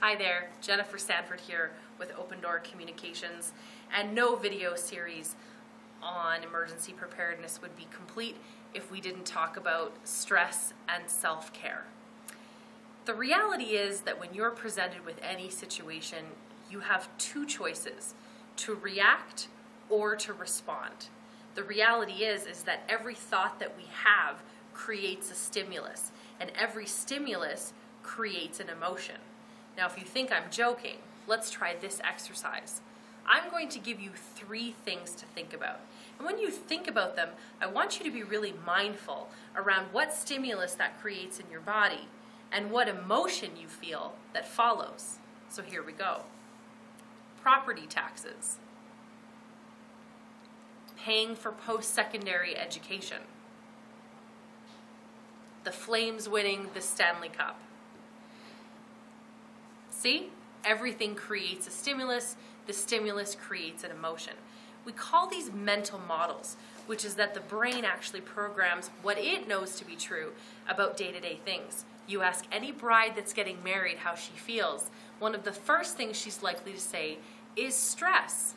Hi there, Jennifer Sanford here with Open Door Communications, and no video series on emergency preparedness would be complete if we didn't talk about stress and self-care. The reality is that when you're presented with any situation, you have two choices: to react or to respond. The reality is that every thought that we have creates a stimulus, and every stimulus creates an emotion. Now, if you think I'm joking, let's try this exercise. I'm going to give you 3 things to think about. And when you think about them, I want you to be really mindful around what stimulus that creates in your body and what emotion you feel that follows. So here we go. Property taxes. Paying for post-secondary education. The Flames winning the Stanley Cup. See? Everything creates a stimulus. The stimulus creates an emotion. We call these mental models, which is that the brain actually programs what it knows to be true about day-to-day things. You ask any bride that's getting married how she feels, one of the first things she's likely to say is stress.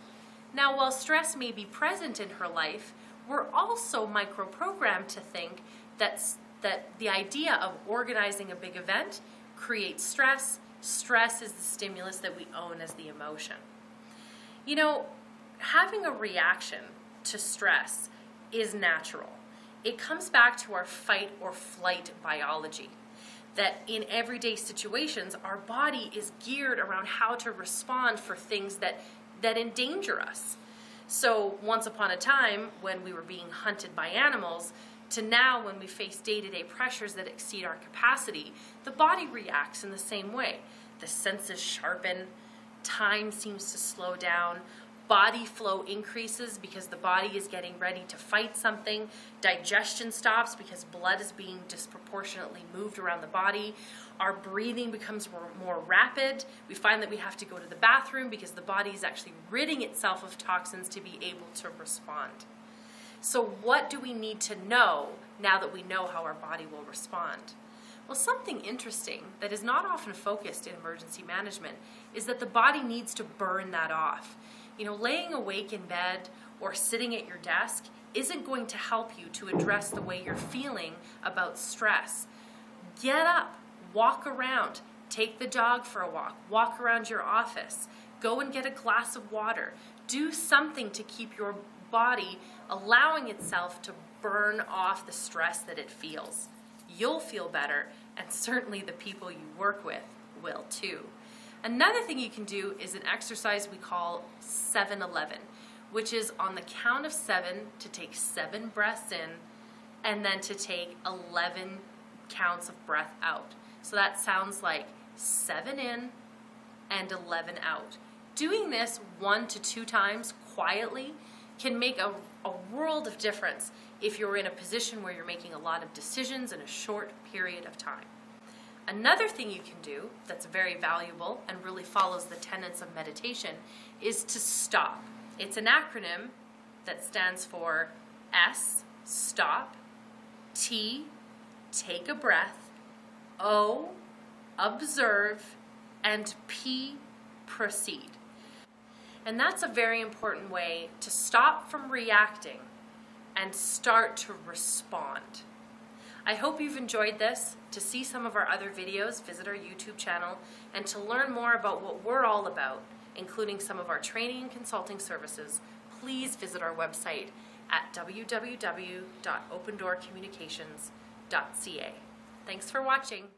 Now, while stress may be present in her life, we're also micro-programmed to think that the idea of organizing a big event creates stress. Stress is the stimulus that we own as the emotion. You know, having a reaction to stress is natural. It comes back to our fight or flight biology. That in everyday situations, our body is geared around how to respond for things that endanger us. So once upon a time, when we were being hunted by animals, to now when we face day-to-day pressures that exceed our capacity, the body reacts in the same way. The senses sharpen, time seems to slow down, body flow increases because the body is getting ready to fight something, digestion stops because blood is being disproportionately moved around the body, our breathing becomes more rapid, we find that we have to go to the bathroom because the body is actually ridding itself of toxins to be able to respond. So what do we need to know now that we know how our body will respond? Well, something interesting that is not often focused in emergency management is that the body needs to burn that off. You know, laying awake in bed or sitting at your desk isn't going to help you to address the way you're feeling about stress. Get up, walk around, take the dog for a walk around your office, go and get a glass of water. Do something to keep your body allowing itself to burn off the stress that it feels. You'll feel better, and certainly the people you work with will too. Another thing you can do is an exercise we call 7-11, which is on the count of 7 to take 7 breaths in and then to take 11 counts of breath out. So that sounds like 7 in and 11 out. Doing this 1 to 2 times quietly can make a world of difference if you're in a position where you're making a lot of decisions in a short period of time. Another thing you can do that's very valuable and really follows the tenets of meditation is to stop. It's an acronym that stands for S, stop, T, take a breath, O, observe, and P, proceed. And that's a very important way to stop from reacting and start to respond. I hope you've enjoyed this. To see some of our other videos, visit our YouTube channel, and to learn more about what we're all about, including some of our training and consulting services, please visit our website at www.opendoorcommunications.ca. Thanks for watching.